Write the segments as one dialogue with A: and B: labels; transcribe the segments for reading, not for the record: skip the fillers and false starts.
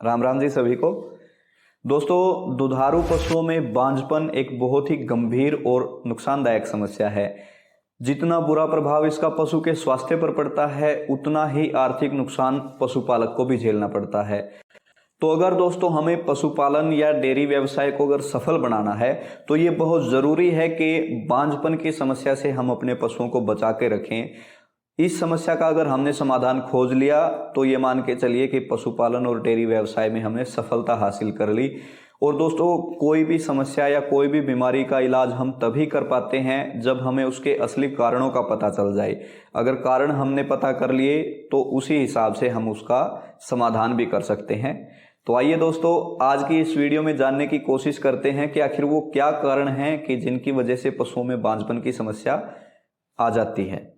A: राम राम जी सभी को। दोस्तों, दुधारू पशुओं में बांझपन एक बहुत ही गंभीर और नुकसानदायक समस्या है। जितना बुरा प्रभाव इसका पशु के स्वास्थ्य पर पड़ता है, उतना ही आर्थिक नुकसान पशुपालक को भी झेलना पड़ता है। तो अगर दोस्तों हमें पशुपालन या डेयरी व्यवसाय को अगर सफल बनाना है, तो ये बहुत ज़रूरी है कि बांझपन की समस्या से हम अपने पशुओं को बचा के रखें। इस समस्या का अगर हमने समाधान खोज लिया तो ये मान के चलिए कि पशुपालन और डेयरी व्यवसाय में हमने सफलता हासिल कर ली। और दोस्तों, कोई भी समस्या या कोई भी बीमारी का इलाज हम तभी कर पाते हैं जब हमें उसके असली कारणों का पता चल जाए। अगर कारण हमने पता कर लिए तो उसी हिसाब से हम उसका समाधान भी कर सकते हैं। तो आइए दोस्तों, आज की इस वीडियो में जानने की कोशिश करते हैं कि आखिर वो क्या कारण हैं कि जिनकी वजह से पशुओं में बांझपन की समस्या आ जाती है।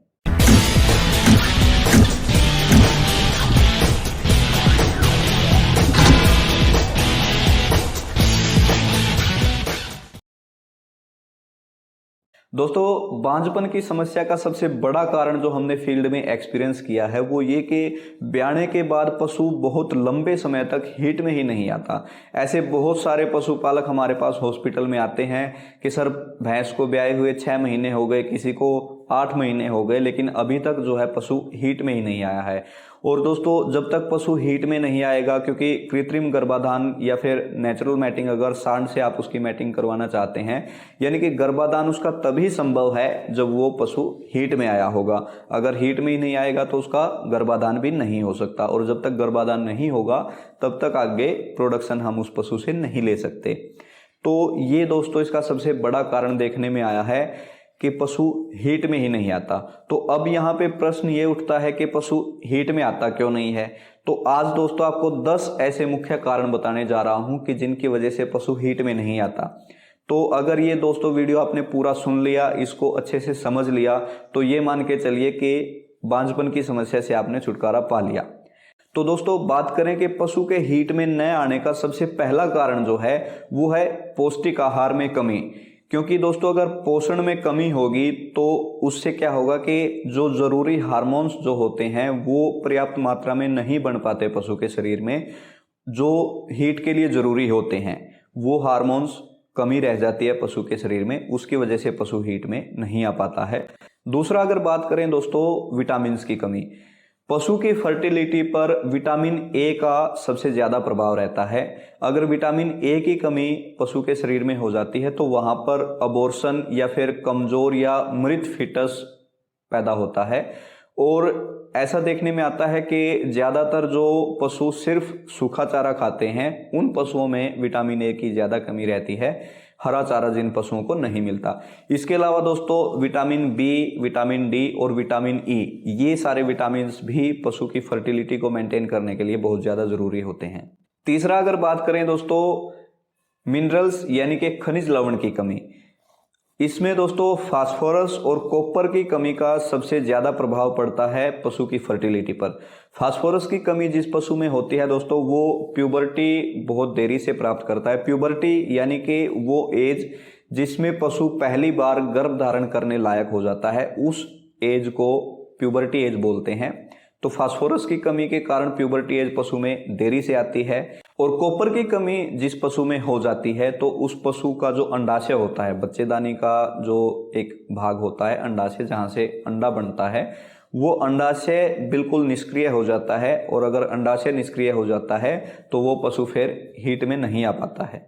A: दोस्तों, बांझपन की समस्या का सबसे बड़ा कारण जो हमने फील्ड में एक्सपीरियंस किया है वो ये कि ब्याने के बाद पशु बहुत लंबे समय तक हीट में ही नहीं आता। ऐसे बहुत सारे पशुपालक हमारे पास हॉस्पिटल में आते हैं कि सर, भैंस को ब्याए हुए 6 महीने हो गए, किसी को 8 महीने हो गए, लेकिन अभी तक जो है पशु हीट में ही नहीं आया है। और दोस्तों, जब तक पशु हीट में नहीं आएगा, क्योंकि कृत्रिम गर्भाधान या फिर नेचुरल मैटिंग, अगर सांड से आप उसकी मैटिंग करवाना चाहते हैं, यानी कि गर्भाधान उसका तभी संभव है जब वो पशु हीट में आया होगा। अगर हीट में ही नहीं आएगा तो उसका गर्भाधान भी नहीं हो सकता, और जब तक गर्भाधान नहीं होगा तब तक आगे प्रोडक्शन हम उस पशु से नहीं ले सकते। तो ये दोस्तों इसका सबसे बड़ा कारण देखने में आया है कि पशु हीट में ही नहीं आता। तो अब यहाँ पे प्रश्न ये उठता है कि पशु हीट में आता क्यों नहीं है। तो आज दोस्तों आपको 10 ऐसे मुख्य कारण बताने जा रहा हूँ कि जिनकी वजह से पशु हीट में नहीं आता। तो अगर ये दोस्तों वीडियो आपने पूरा सुन लिया, इसको अच्छे से समझ लिया, तो ये मान के चलिए कि बांझपन की समस्या से आपने छुटकारा पा लिया। तो दोस्तों, बात करें कि पशु के हीट में न आने का सबसे पहला कारण जो है वो है पौष्टिक आहार में कमी। क्योंकि दोस्तों अगर पोषण में कमी होगी तो उससे क्या होगा कि जो जरूरी हार्मोन्स जो होते हैं वो पर्याप्त मात्रा में नहीं बन पाते पशु के शरीर में, जो हीट के लिए जरूरी होते हैं वो हार्मोन्स कमी रह जाती है पशु के शरीर में, उसकी वजह से पशु हीट में नहीं आ पाता है। दूसरा, अगर बात करें दोस्तों विटामिन की कमी, पशु की फर्टिलिटी पर विटामिन ए का सबसे ज़्यादा प्रभाव रहता है। अगर विटामिन ए की कमी पशु के शरीर में हो जाती है तो वहाँ पर अबॉर्शन या फिर कमज़ोर या मृत फीटस पैदा होता है। और ऐसा देखने में आता है कि ज़्यादातर जो पशु सिर्फ सूखा चारा खाते हैं उन पशुओं में विटामिन ए की ज़्यादा कमी रहती है, हरा चारा जिन पशुओं को नहीं मिलता। इसके अलावा दोस्तों विटामिन बी, विटामिन डी और विटामिन ई, ये सारे विटामिन भी पशु की फर्टिलिटी को मेंटेन करने के लिए बहुत ज़्यादा ज़रूरी होते हैं। तीसरा, अगर बात करें दोस्तों मिनरल्स यानी कि खनिज लवण की कमी, इसमें दोस्तों फास्फोरस और कॉपर की कमी का सबसे ज़्यादा प्रभाव पड़ता है पशु की फर्टिलिटी पर। फास्फोरस की कमी जिस पशु में होती है दोस्तों, वो प्यूबर्टी बहुत देरी से प्राप्त करता है। प्यूबर्टी यानी कि वो एज जिसमें पशु पहली बार गर्भ धारण करने लायक हो जाता है, उस एज को प्यूबर्टी एज बोलते हैं। तो फास्फोरस की कमी के कारण प्यूबर्टी एज पशु में देरी से आती है। और कॉपर की कमी जिस पशु में हो जाती है तो उस पशु का जो अंडाशय होता है, बच्चेदानी का जो एक भाग होता है अंडाशय, जहाँ से अंडा बनता है, वो अंडाशय बिल्कुल निष्क्रिय हो जाता है। और अगर अंडाशय निष्क्रिय हो जाता है तो वो पशु फिर हीट में नहीं आ पाता है।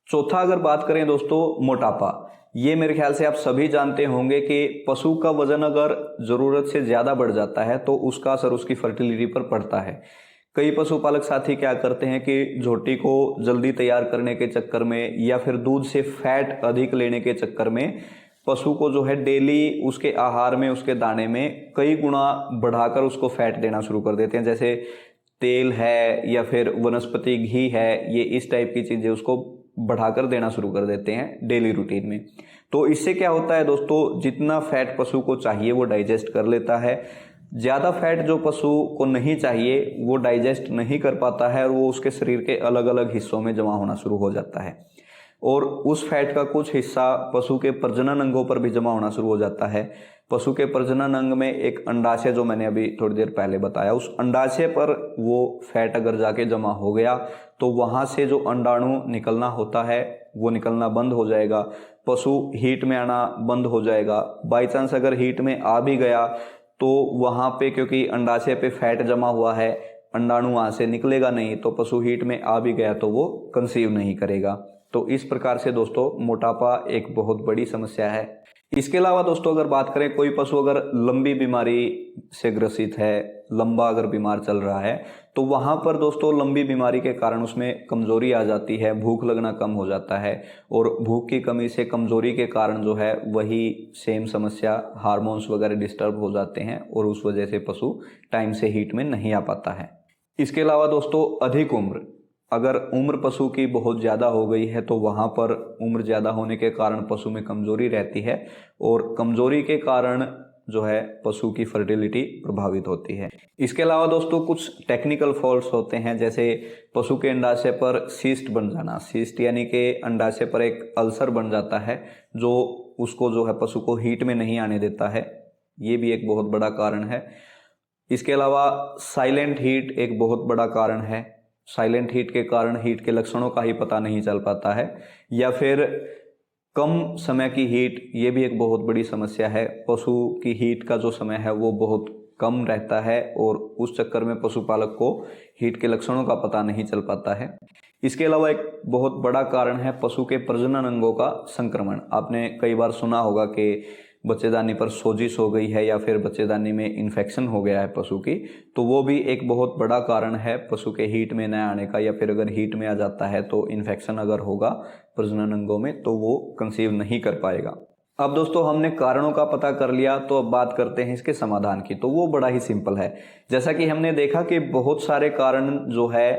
A: चौथा, अगर बात करें दोस्तों मोटापा, ये मेरे ख्याल से आप सभी जानते होंगे कि पशु का वजन अगर ज़रूरत से ज़्यादा बढ़ जाता है तो उसका असर उसकी फर्टिलिटी पर पड़ता है। कई पशुपालक साथी क्या करते हैं कि झोटी को जल्दी तैयार करने के चक्कर में या फिर दूध से फैट अधिक लेने के चक्कर में पशु को जो है डेली उसके आहार में, उसके दाने में कई गुना बढ़ाकर उसको फैट देना शुरू कर देते हैं। जैसे तेल है या फिर वनस्पति घी है, ये इस टाइप की चीज़ें उसको बढ़ाकर देना शुरू कर देते हैं डेली रूटीन में। तो इससे क्या होता है दोस्तों, जितना फैट पशु को चाहिए वो डाइजेस्ट कर लेता है, ज़्यादा फैट जो पशु को नहीं चाहिए वो डाइजेस्ट नहीं कर पाता है और वो उसके शरीर के अलग अलग हिस्सों में जमा होना शुरू हो जाता है। और उस फैट का कुछ हिस्सा पशु के प्रजनन अंगों पर भी जमा होना शुरू हो जाता है। पशु के प्रजनन अंग में एक अंडाशय, जो मैंने अभी थोड़ी देर पहले बताया, उस अंडाशय पर वो फैट अगर जाके जमा हो गया तो वहाँ से जो अंडाणु निकलना होता है वो निकलना बंद हो जाएगा। पशु हीट में आना बंद हो जाएगा। बाई चांस अगर हीट में आ भी गया तो वहाँ पे, क्योंकि अंडाशय पे फैट जमा हुआ है, अंडाणु वहाँ से निकलेगा नहीं, तो पशु हीट में आ भी गया तो वो कंसीव नहीं करेगा। तो इस प्रकार से दोस्तों मोटापा एक बहुत बड़ी समस्या है। इसके अलावा दोस्तों अगर बात करें, कोई पशु अगर लंबी बीमारी से ग्रसित है, लंबा अगर बीमार चल रहा है, तो वहाँ पर दोस्तों लंबी बीमारी के कारण उसमें कमजोरी आ जाती है, भूख लगना कम हो जाता है, और भूख की कमी से कमजोरी के कारण जो है वही सेम समस्या, हार्मोन्स वगैरह डिस्टर्ब हो जाते हैं और उस वजह से पशु टाइम से हीट में नहीं आ पाता है। इसके अलावा दोस्तों अधिक उम्र, अगर उम्र पशु की बहुत ज़्यादा हो गई है तो वहाँ पर उम्र ज़्यादा होने के कारण पशु में कमजोरी रहती है, और कमजोरी के कारण जो है पशु की फर्टिलिटी प्रभावित होती है। इसके अलावा दोस्तों कुछ टेक्निकल फॉल्ट्स होते हैं, जैसे पशु के अंडाशय पर सिस्ट बन जाना। सिस्ट यानी कि अंडाशय पर एक अल्सर बन जाता है जो उसको जो है पशु को हीट में नहीं आने देता है, ये भी एक बहुत बड़ा कारण है। इसके अलावा साइलेंट हीट एक बहुत बड़ा कारण है। साइलेंट हीट के कारण हीट के लक्षणों का ही पता नहीं चल पाता है, या फिर कम समय की हीट, ये भी एक बहुत बड़ी समस्या है। पशु की हीट का जो समय है वो बहुत कम रहता है और उस चक्कर में पशुपालक को हीट के लक्षणों का पता नहीं चल पाता है। इसके अलावा एक बहुत बड़ा कारण है पशु के प्रजनन अंगों का संक्रमण। आपने कई बार सुना होगा कि बच्चेदानी पर सोजिश हो गई है या फिर बच्चेदानी में इन्फेक्शन हो गया है पशु की, तो वो भी एक बहुत बड़ा कारण है पशु के हीट में न आने का, या फिर अगर हीट में आ जाता है तो इन्फेक्शन अगर होगा प्रजनन अंगों में तो वो कंसीव नहीं कर पाएगा। अब दोस्तों हमने कारणों का पता कर लिया, तो अब बात करते हैं इसके समाधान की। तो वो बड़ा ही सिंपल है। जैसा कि हमने देखा कि बहुत सारे कारण जो है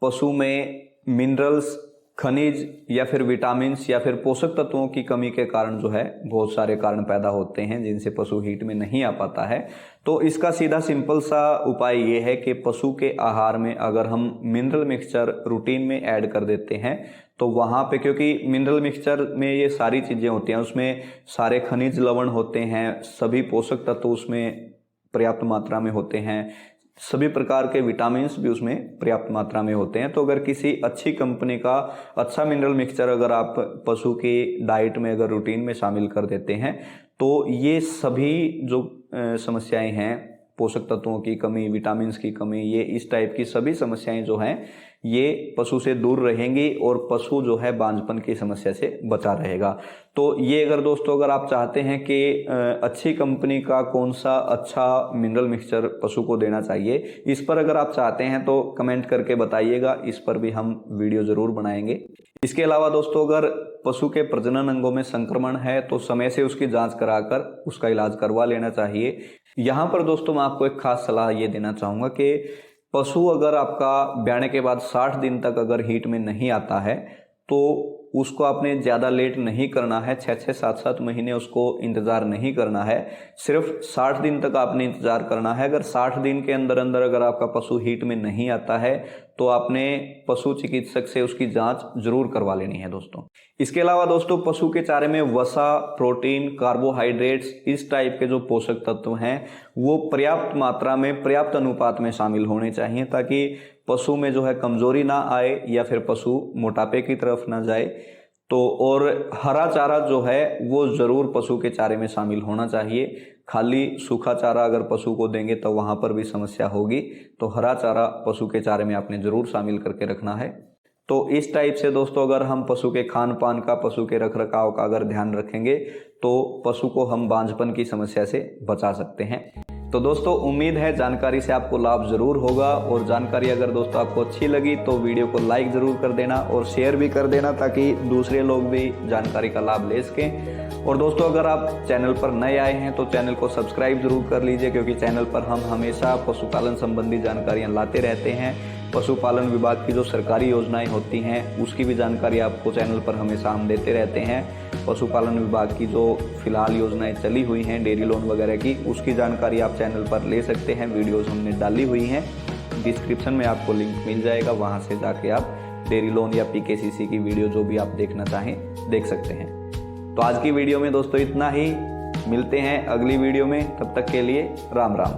A: पशु में मिनरल्स, खनिज या फिर विटामिन्स या फिर पोषक तत्वों की कमी के कारण जो है बहुत सारे कारण पैदा होते हैं जिनसे पशु हीट में नहीं आ पाता है। तो इसका सीधा सिंपल सा उपाय ये है कि पशु के आहार में अगर हम मिनरल मिक्सचर रूटीन में ऐड कर देते हैं तो वहाँ पे, क्योंकि मिनरल मिक्सचर में ये सारी चीज़ें होती हैं, उसमें सारे खनिज लवण होते हैं, सभी पोषक तत्व उसमें पर्याप्त मात्रा में होते हैं, सभी प्रकार के विटामिन्स भी उसमें पर्याप्त मात्रा में होते हैं। तो अगर किसी अच्छी कंपनी का अच्छा मिनरल मिक्सचर अगर आप पशु की डाइट में अगर रूटीन में शामिल कर देते हैं तो ये सभी जो समस्याएं हैं, पोषक तत्वों की कमी, विटामिन्स की कमी, ये इस टाइप की सभी समस्याएं जो हैं ये पशु से दूर रहेंगी और पशु जो है बांझपन की समस्या से बचा रहेगा। तो ये अगर दोस्तों अगर आप चाहते हैं कि अच्छी कंपनी का कौन सा अच्छा मिनरल मिक्सचर पशु को देना चाहिए, इस पर अगर आप चाहते हैं तो कमेंट करके बताइएगा, इस पर भी हम वीडियो ज़रूर बनाएंगे। इसके अलावा दोस्तों अगर पशु के प्रजनन अंगों में संक्रमण है तो समय से उसकी जांच कराकर उसका इलाज करवा लेना चाहिए। यहाँ पर दोस्तों मैं आपको एक खास सलाह ये देना चाहूँगा कि पशु अगर आपका ब्याने के बाद 60 दिन तक अगर हीट में नहीं आता है तो उसको आपने ज़्यादा लेट नहीं करना है, 6-6, 7-7 महीने उसको इंतज़ार नहीं करना है, सिर्फ 60 दिन तक आपने इंतज़ार करना है। अगर 60 दिन के अंदर अंदर अगर आपका पशु हीट में नहीं आता है तो आपने पशु चिकित्सक से उसकी जांच जरूर करवा लेनी है दोस्तों। इसके अलावा दोस्तों पशु के चारे में वसा, प्रोटीन, कार्बोहाइड्रेट्स, इस टाइप के जो पोषक तत्व हैं वो पर्याप्त मात्रा में, पर्याप्त अनुपात में शामिल होने चाहिए ताकि पशु में जो है कमजोरी ना आए या फिर पशु मोटापे की तरफ ना जाए। तो और हरा चारा जो है वो ज़रूर पशु के चारे में शामिल होना चाहिए। खाली सूखा चारा अगर पशु को देंगे तो वहाँ पर भी समस्या होगी, तो हरा चारा पशु के चारे में आपने ज़रूर शामिल करके रखना है। तो इस टाइप से दोस्तों अगर हम पशु के खान पान का, पशु के रख रखाव का अगर ध्यान रखेंगे तो पशु को हम बांझपन की समस्या से बचा सकते हैं। तो दोस्तों उम्मीद है जानकारी से आपको लाभ ज़रूर होगा, और जानकारी अगर दोस्तों आपको अच्छी लगी तो वीडियो को लाइक ज़रूर कर देना और शेयर भी कर देना ताकि दूसरे लोग भी जानकारी का लाभ ले सकें। और दोस्तों अगर आप चैनल पर नए आए हैं तो चैनल को सब्सक्राइब जरूर कर लीजिए, क्योंकि चैनल पर हम हमेशा पशुपालन संबंधी जानकारियाँ लाते रहते हैं। पशुपालन विभाग की जो सरकारी योजनाएं होती हैं उसकी भी जानकारी आपको चैनल पर हमेशा हम देते रहते हैं। पशुपालन विभाग की जो फिलहाल योजनाएं चली हुई हैं डेयरी लोन वगैरह की, उसकी जानकारी आप चैनल पर ले सकते हैं। वीडियोस हमने डाली हुई हैं, डिस्क्रिप्शन में आपको लिंक मिल जाएगा, वहां से जाके आप डेयरी लोन या PKCC की वीडियो जो भी आप देखना चाहें देख सकते हैं। तो आज की वीडियो में दोस्तों इतना ही। मिलते हैं अगली वीडियो में, तब तक के लिए राम राम।